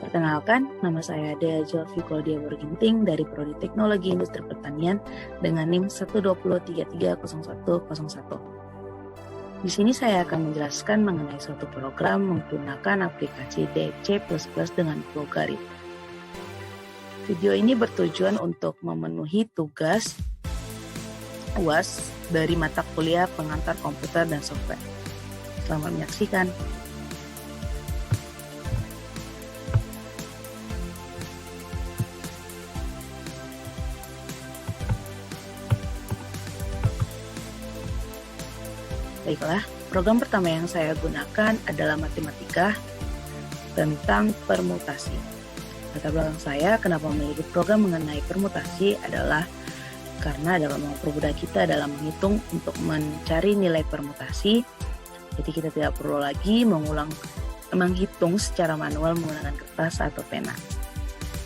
Perkenalkan, nama saya Dea Jolfi Claudia Berginting dari Prodi Teknologi Industri Pertanian dengan NIM 120330101. Di sini saya akan menjelaskan mengenai suatu program menggunakan aplikasi DC++ dengan Flowgarit. Video ini bertujuan untuk memenuhi tugas UAS dari mata kuliah pengantar komputer dan software. Selamat menyaksikan. Baiklah, program pertama yang saya gunakan adalah matematika tentang permutasi. Latar belakang saya kenapa memiliki program mengenai permutasi adalah karena dalam mempermudah kita dalam menghitung untuk mencari nilai permutasi. Jadi kita tidak perlu lagi menghitung secara manual menggunakan kertas atau pena.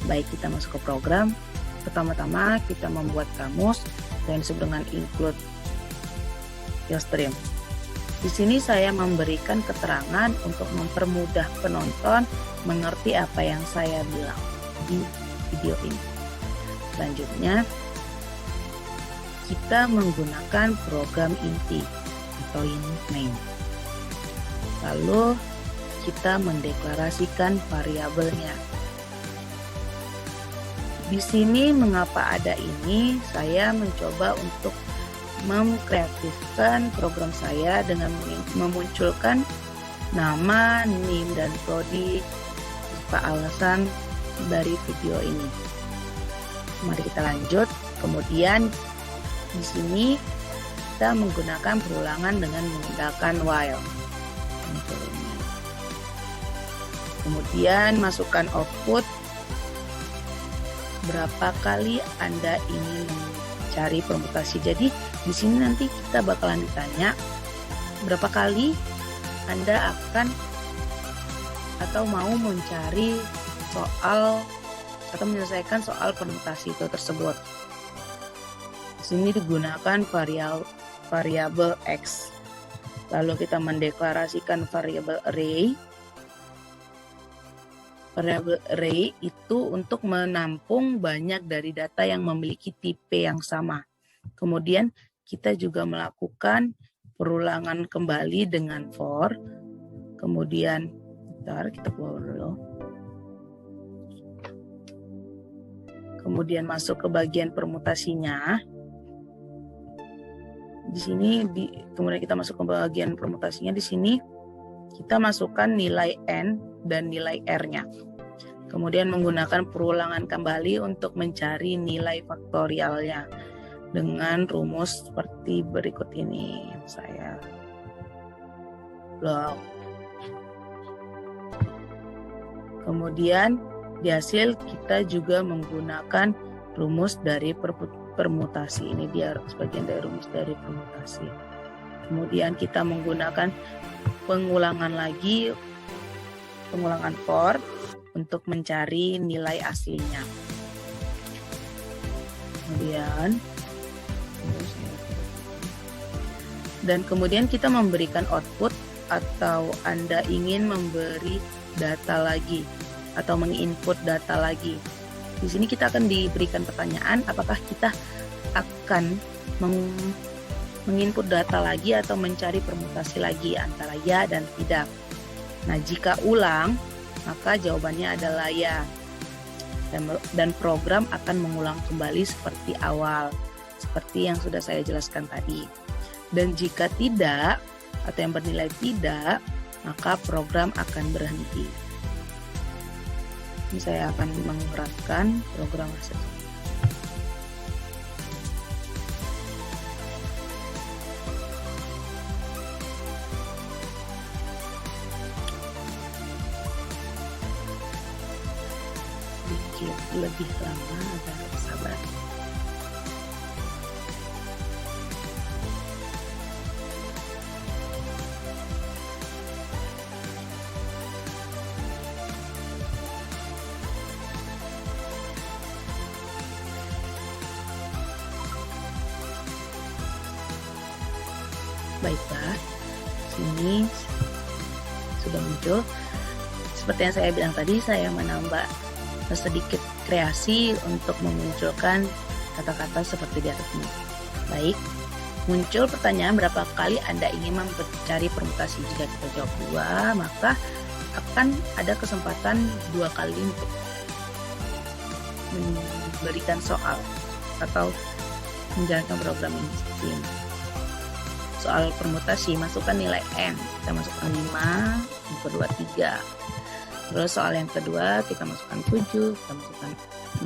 Baik, kita masuk ke program. Pertama-tama kita membuat kamus yang disebut dengan include stream. Di sini saya memberikan keterangan untuk mempermudah penonton mengerti apa yang saya bilang di video ini. Selanjutnya, kita menggunakan program inti atau init main. Lalu kita mendeklarasikan variabelnya. Di sini mengapa ada ini? Saya mencoba untuk mengkreatifkan program saya dengan memunculkan nama, NIM, dan prodi serta alasan dari video ini. Mari kita lanjut. Kemudian di sini kita menggunakan perulangan dengan menggunakan while. Kemudian masukkan output. Berapa kali Anda ingin mencari permutasi? Jadi di sini nanti kita bakalan ditanya berapa kali Anda akan atau mau mencari soal atau menyelesaikan soal permutasi itu tersebut. Di sini digunakan variabel X. Lalu kita mendeklarasikan variabel array. Variabel array itu untuk menampung banyak dari data yang memiliki tipe yang sama. Kemudian kita juga melakukan perulangan kembali dengan for. Kemudian, kita keluar dulu. Kemudian masuk ke bagian permutasinya. Di sini, kemudian kita masuk ke bagian permutasinya. Di sini kita masukkan nilai n dan nilai r-nya. Kemudian menggunakan perulangan kembali untuk mencari nilai faktorialnya dengan rumus seperti berikut ini yang saya blok. Kemudian di hasil kita juga menggunakan rumus dari permutasi. Ini dia sebagian dari rumus dari permutasi. Kemudian kita menggunakan pengulangan for untuk mencari nilai aslinya. Kemudian kita memberikan output atau Anda ingin memberi data lagi atau menginput data lagi. Di sini kita akan diberikan pertanyaan apakah kita akan menginput data lagi atau mencari permutasi lagi antara ya dan tidak. Nah, jika ulang, maka jawabannya adalah ya. Dan program akan mengulang kembali seperti awal, seperti yang sudah saya jelaskan tadi. Dan jika tidak, atau yang bernilai tidak, maka program akan berhenti. Ini saya akan mengeratkan program hasil. Lebih lama agar sabar. Baiklah, sini sudah muncul. Seperti yang saya bilang tadi, saya menambah sedikit kreasi untuk memunculkan kata-kata seperti di atas ini. Baik, muncul pertanyaan berapa kali Anda ingin mencari permutasi. Jika kita jawab 2, maka akan ada kesempatan 2 kali untuk memberikan soal atau menjalankan program ini. Soal permutasi, masukkan nilai N, kita masukkan 5, yang kedua 3. Terus soal yang kedua kita masukkan 7, kita masukkan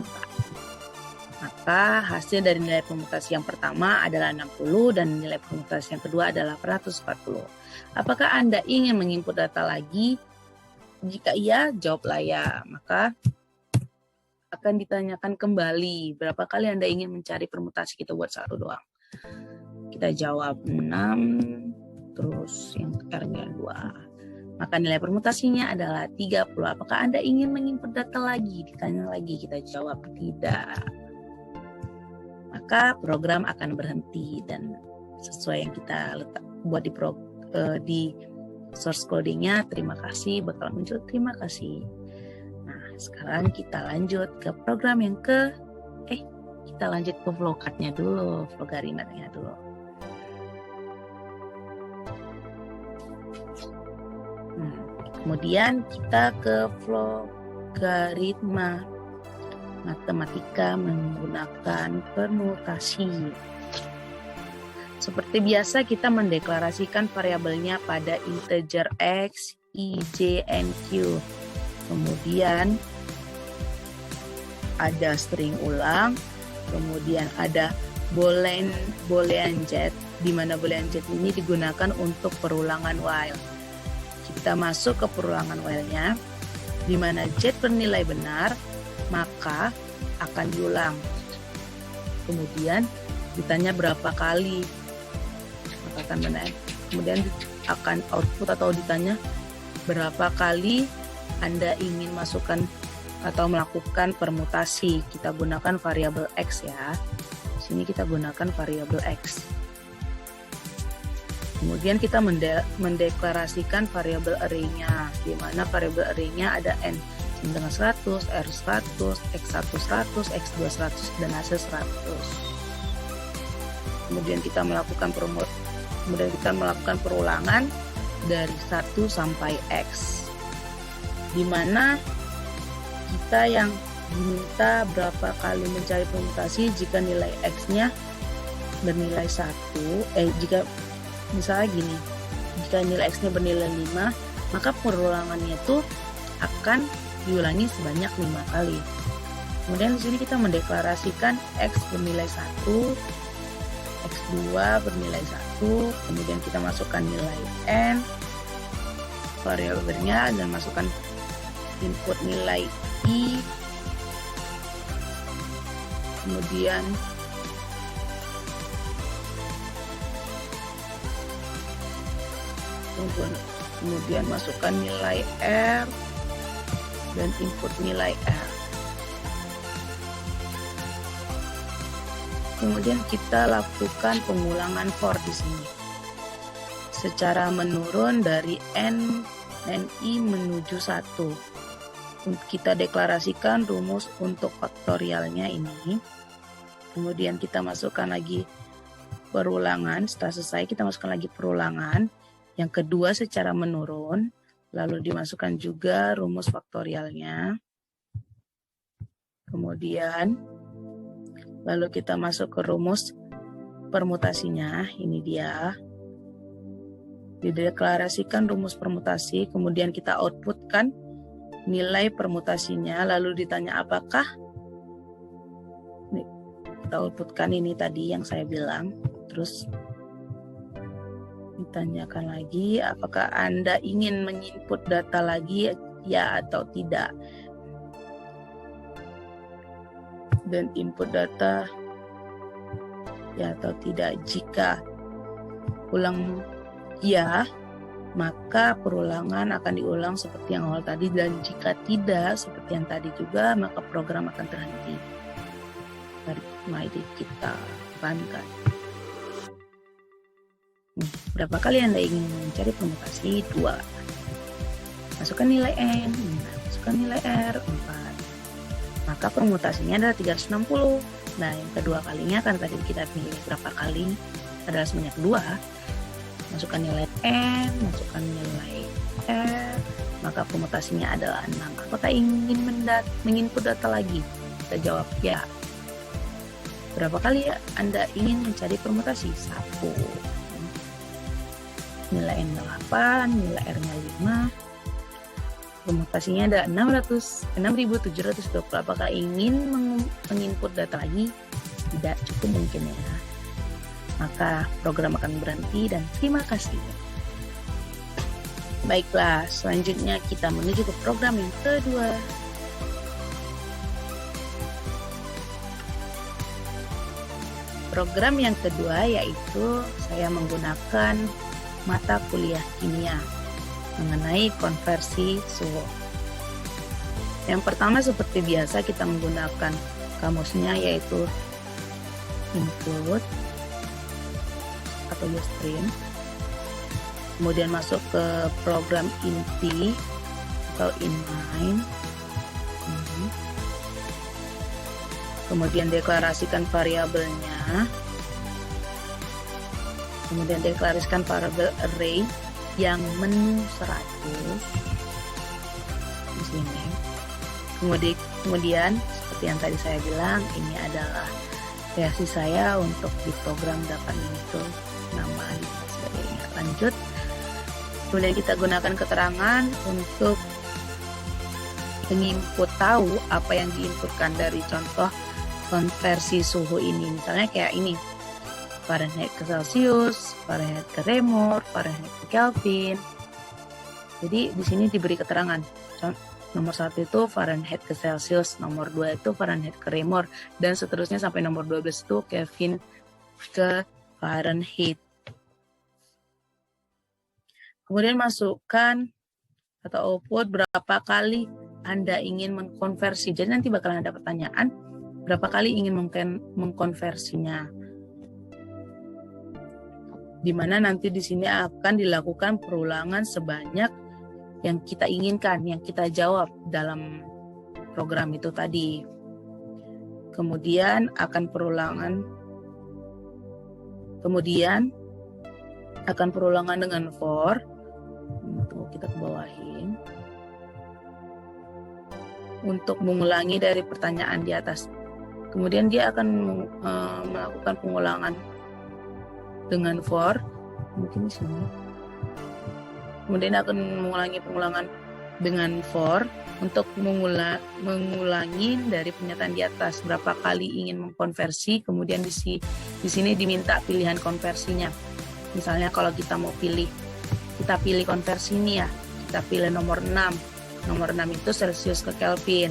4. Maka hasil dari nilai permutasi yang pertama adalah 60 dan nilai permutasi yang kedua adalah 440. Apakah Anda ingin menginput data lagi? Jika iya, jawablah ya. Maka akan ditanyakan kembali berapa kali Anda ingin mencari permutasi. Kita buat 1 doang. Kita jawab 6, terus yang R-nya 2. Maka nilai permutasinya adalah 30. Apakah Anda ingin menginput data lagi? Ditanya lagi, kita jawab tidak. Maka program akan berhenti dan sesuai yang kita buat di source codingnya, terima kasih, bakal muncul terima kasih. Nah, sekarang kita lanjut ke program yang kita lanjut ke flowcard-nya dulu, flowgaritmnya dulu. Kemudian kita ke flowgaritma matematika menggunakan permutasi. Seperti biasa kita mendeklarasikan variabelnya pada integer x, y, j, and q. Kemudian ada string ulang, kemudian ada boolean jet, di mana boolean jet ini digunakan untuk perulangan while. Kita masuk ke perulangan while-nya, di mana jet bernilai benar, maka akan diulang. Kemudian ditanya berapa kali, maka akan benar. Kemudian akan output atau ditanya berapa kali Anda ingin masukkan atau melakukan permutasi. Kita gunakan variabel x ya. Di sini kita gunakan variabel x. Kemudian kita mendeklarasikan variabel array-nya, di mana variabel array-nya ada n dengan 100, r 100, x1 100, x2 100, dan hasil 100. Kemudian kita melakukan perulangan dari 1 sampai x, di mana kita yang diminta berapa kali mencari permutasi jika nilai x-nya bernilai 1, jika misalnya gini, jika nilai x-nya bernilai 5, maka perulangannya itu akan diulangi sebanyak 5 kali. Kemudian di sini kita mendeklarasikan x bernilai 1, x2 bernilai 1, kemudian kita masukkan nilai n, variabelnya, dan masukkan input nilai i, kemudian masukkan nilai r dan input nilai r. Kemudian kita lakukan pengulangan for di sini secara menurun dari n dan i menuju 1. Kita deklarasikan rumus untuk faktorialnya ini. Kemudian kita masukkan lagi perulangan. Setelah selesai kita masukkan lagi perulangan yang kedua secara menurun, lalu dimasukkan juga rumus faktorialnya. Kemudian lalu kita masuk ke rumus permutasinya, ini dia. Dideklarasikan rumus permutasi, kemudian kita outputkan nilai permutasinya, lalu ditanya apakah, kita outputkan ini tadi yang saya bilang, terus ditanyakan lagi apakah Anda ingin menginput data lagi, ya atau tidak, dan input data ya atau tidak. Jika ulang ya, maka perulangan akan diulang seperti yang awal tadi, dan jika tidak seperti yang tadi juga, maka program akan terhenti. Mari kita runkan. Berapa kali Anda ingin mencari permutasi? 2. masukkan nilai N, masukkan nilai R, 4. Maka permutasinya adalah 360. Nah, yang kedua kalinya kan tadi kita pilih berapa kali adalah sebanyak 2. Masukkan nilai N, masukkan nilai R, maka permutasinya adalah 6. Apakah ingin menginput data lagi? Kita jawab ya. Berapa kali Anda ingin mencari permutasi? 1. Nilai N 8, nilai R-nya 5. Permutasinya ada 6.720. Apakah ingin menginput data lagi? Tidak, cukup mungkin ya. Maka program akan berhenti dan terima kasih. Baiklah, selanjutnya kita menuju ke program yang kedua. Program yang kedua yaitu saya menggunakan mata kuliah kimia mengenai konversi suhu. Yang pertama seperti biasa kita menggunakan kamusnya yaitu input atau ustream. Kemudian masuk ke program inti atau inline. Kemudian deklarasikan variabelnya. Kemudian deklarasikan variabel array yang menu 100 di sini. Kemudian seperti yang tadi saya bilang, ini adalah reaksi saya untuk di program dapat itu nama dan sebagainya. Lanjut. Kemudian kita gunakan keterangan untuk menginput tahu apa yang diinputkan dari contoh konversi suhu ini. Misalnya kayak ini. Fahrenheit ke Celsius, Fahrenheit ke Reaumur, Fahrenheit ke Kelvin. Jadi di sini diberi keterangan. Nomor 1 itu Fahrenheit ke Celsius, nomor 2 itu Fahrenheit ke Reaumur, dan seterusnya sampai nomor 12 itu Kelvin ke Fahrenheit. Kemudian masukkan atau output berapa kali Anda ingin mengkonversi. Jadi nanti bakalan ada pertanyaan, berapa kali ingin mengkonversinya. Di mana nanti di sini akan dilakukan perulangan sebanyak yang kita inginkan, yang kita jawab dalam program itu tadi. Kemudian akan perulangan dengan for. Tunggu, kita ke bawahin. Untuk mengulangi dari pertanyaan di atas. Kemudian dia akan melakukan pengulangan dengan for, mungkin di sini. Kemudian akan mengulangi pengulangan dengan for untuk mengulangi dari pernyataan di atas berapa kali ingin mengkonversi. Kemudian di sini diminta pilihan konversinya. Misalnya kalau kita mau kita pilih konversi ini ya, kita pilih nomor 6. Nomor 6 itu Celsius ke Kelvin.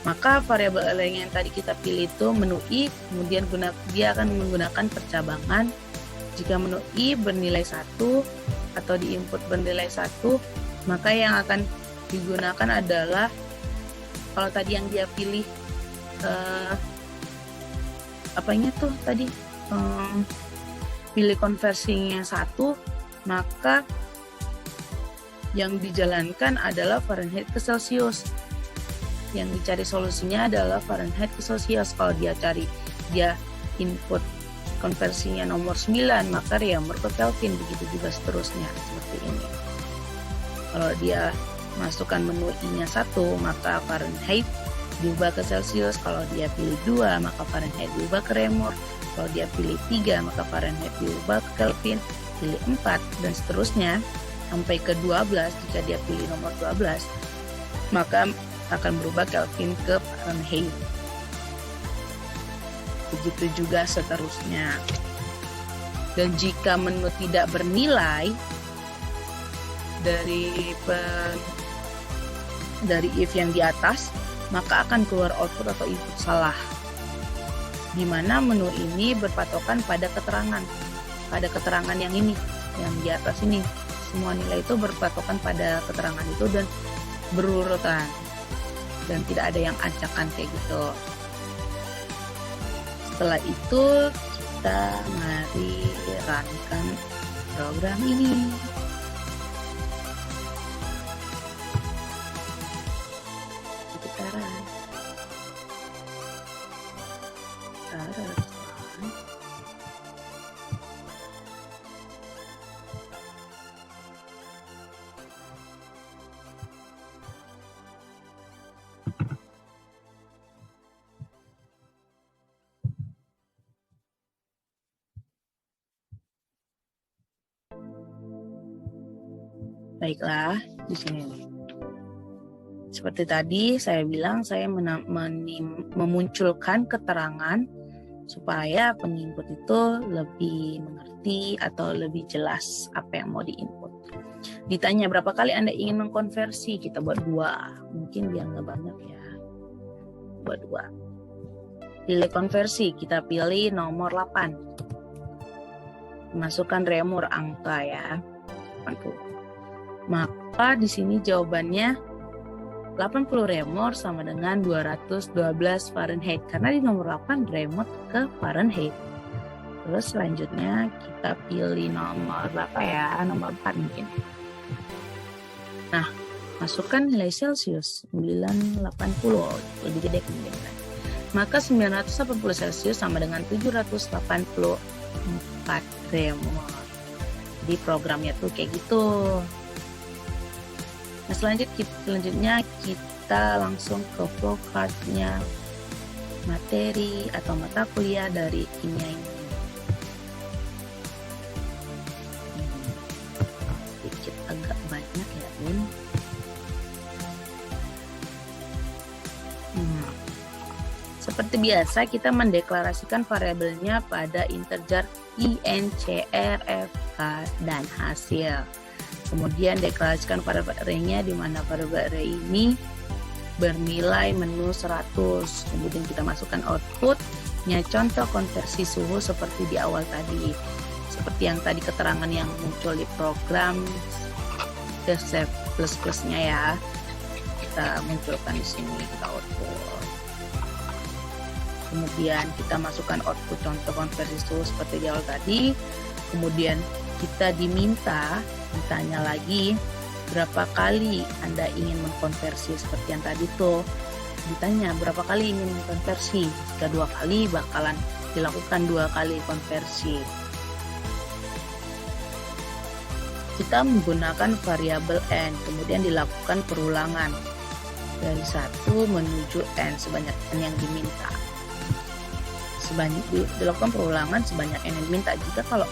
Maka variabel yang tadi kita pilih itu menu I, kemudian dia akan menggunakan percabangan. Jika menu I bernilai 1 atau diinput bernilai 1, maka yang akan digunakan adalah, kalau tadi yang dia pilih pilih konversinya 1, maka yang dijalankan adalah Fahrenheit ke Celsius. Yang dicari solusinya adalah Fahrenheit ke Celsius. Kalau dia input konversinya nomor 9, maka Reaumur ke Kelvin, begitu juga seterusnya seperti ini. Kalau dia masukkan menu I-nya 1, maka Fahrenheit diubah ke Celsius. Kalau dia pilih 2, maka Fahrenheit diubah ke Reaumur. Kalau dia pilih 3, maka Fahrenheit diubah ke Kelvin. Pilih 4 dan seterusnya sampai ke 12. Jika dia pilih nomor 12, maka akan berubah Kelvin ke Fahrenheit. Begitu juga seterusnya. Dan jika menu tidak bernilai dari if yang di atas, maka akan keluar output atau input salah. Di mana menu ini berpatokan pada keterangan yang ini, yang di atas ini. Semua nilai itu berpatokan pada keterangan itu dan berurutan. Dan tidak ada yang acakan kayak gitu. Setelah itu kita mari runkan program ini. Bentar, ada kesalahan. Baiklah, di sini nih. Seperti tadi saya bilang, saya memunculkan keterangan supaya penginput itu lebih mengerti atau lebih jelas apa yang mau diinput. Ditanya berapa kali Anda ingin mengkonversi, kita buat 2. Mungkin dia nggak banyak ya. Buat 2. Pilih konversi, kita pilih nomor 8. Masukkan remur angka ya. 80. Maka di sini jawabannya 80 remor sama dengan 212 Fahrenheit karena di nomor 8 remote ke Fahrenheit. Terus selanjutnya kita pilih nomor berapa ya? Nomor 4 mungkin. Nah, masukkan nilai Celsius 980, lebih gede kemudian. Maka 980 Celsius sama dengan 784 remor. Jadi programnya tuh kayak gitu. Nah, selanjutnya kita langsung ke flowchart-nya materi atau mata kuliah dari kimia ini. Sedikit agak banyak ya, Bun. Seperti biasa, kita mendeklarasikan variabelnya pada integer I, N, C, R, F, K, dan hasil. Kemudian deklarasikan variabel array-nya di mana variabel array ini bernilai menu 100. Kemudian kita masukkan outputnya contoh konversi suhu seperti di awal tadi. Seperti yang tadi keterangan yang muncul di program C++-nya ya. Kita munculkan di sini, kita output. Kemudian kita masukkan output contoh konversi suhu seperti di awal tadi. Kemudian kita ditanya lagi berapa kali Anda ingin mengkonversi seperti yang tadi tuh. Ditanya berapa kali ingin mengkonversi. Jika 2 kali bakalan dilakukan 2 kali konversi. Kita menggunakan variabel n, kemudian dilakukan perulangan dari 1 menuju n sebanyak n yang diminta. Dilakukan perulangan sebanyak n yang diminta. Kalau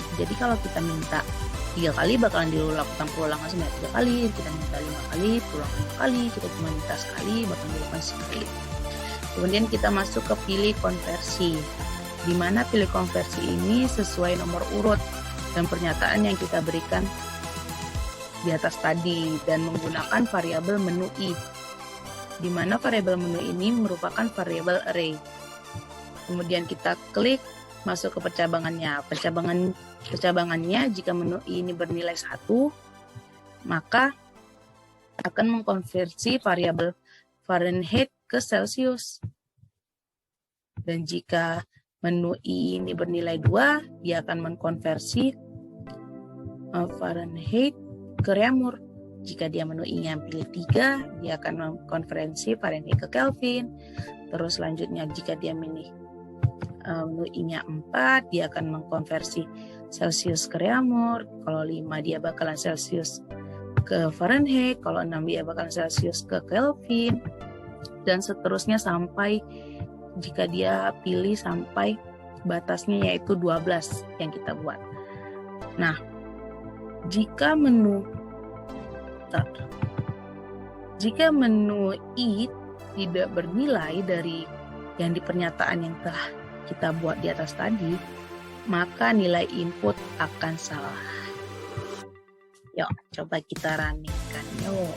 kita minta 3 kali bakalan dilakukan perulangan sebanyak 3 kali, kita minta 5 kali, perulangan 5 kali, kita cuma minta sekali, bakalan dilakukan sekali. Kemudian kita masuk ke pilih konversi, di mana pilih konversi ini sesuai nomor urut dan pernyataan yang kita berikan di atas tadi dan menggunakan variabel menu i, di mana variabel menu ini merupakan variabel array. Kemudian kita klik masuk ke percabangannya. Percabangannya jika menu ini bernilai 1, maka akan mengkonversi variabel Fahrenheit ke Celsius. Dan jika menu I ini bernilai 2, dia akan mengkonversi Fahrenheit ke remur. Jika dia menu I-nya pilih 3, dia akan mengkonversi Fahrenheit ke Kelvin. Terus selanjutnya jika dia milih menu I-nya 4, dia akan mengkonversi Celsius ke remur. Kalau 5 dia bakalan Celsius ke Fahrenheit. Kalau 6 dia bakalan Celsius ke Kelvin. Dan seterusnya sampai jika dia pilih sampai batasnya yaitu 12 yang kita buat. Nah, jika menu I tidak bernilai dari yang di pernyataan yang telah kita buat di atas tadi, maka nilai input akan salah. Yuk, coba kita running-kan yuk.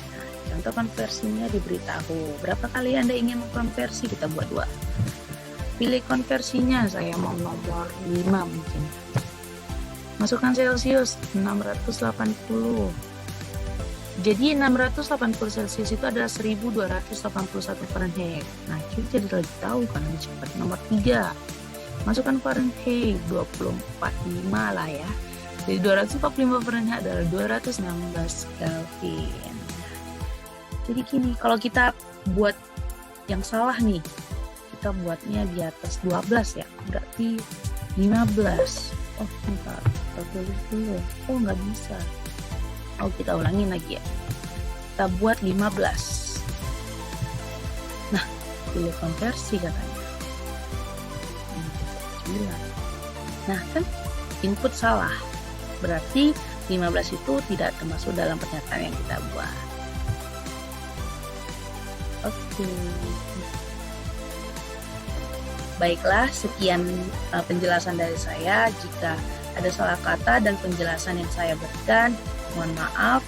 Nah, contoh konversinya diberitahu. Berapa kali Anda ingin mengkonversi? Kita buat 2. Pilih konversinya, saya mau nomor 5 mungkin. Masukkan Celsius 680. Jadi 680 Celsius itu adalah 1281 Fahrenheit. Nah, kita jadi lagi tahu kan lebih cepat. Nomor 3, masukkan Fahrenheit 24,5 lah ya. Jadi 245 Fahrenheit adalah 216 Kelvin. Jadi gini, kalau kita buat yang salah nih, kita buatnya di atas 12 ya, berarti 15. Oh, bentar, kita tulis dulu. Oh, nggak bisa. Oh, kita ulangin lagi ya. Kita buat 15. Nah, pilih konversi katanya. 9. Nah, kan input salah. Berarti 15 itu tidak termasuk dalam pernyataan yang kita buat. Oke. Baiklah, sekian penjelasan dari saya. Jika ada salah kata dan penjelasan yang saya berikan, mohon maaf.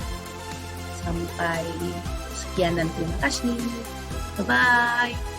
Sampai sekian dan terima kasih. Bye-bye.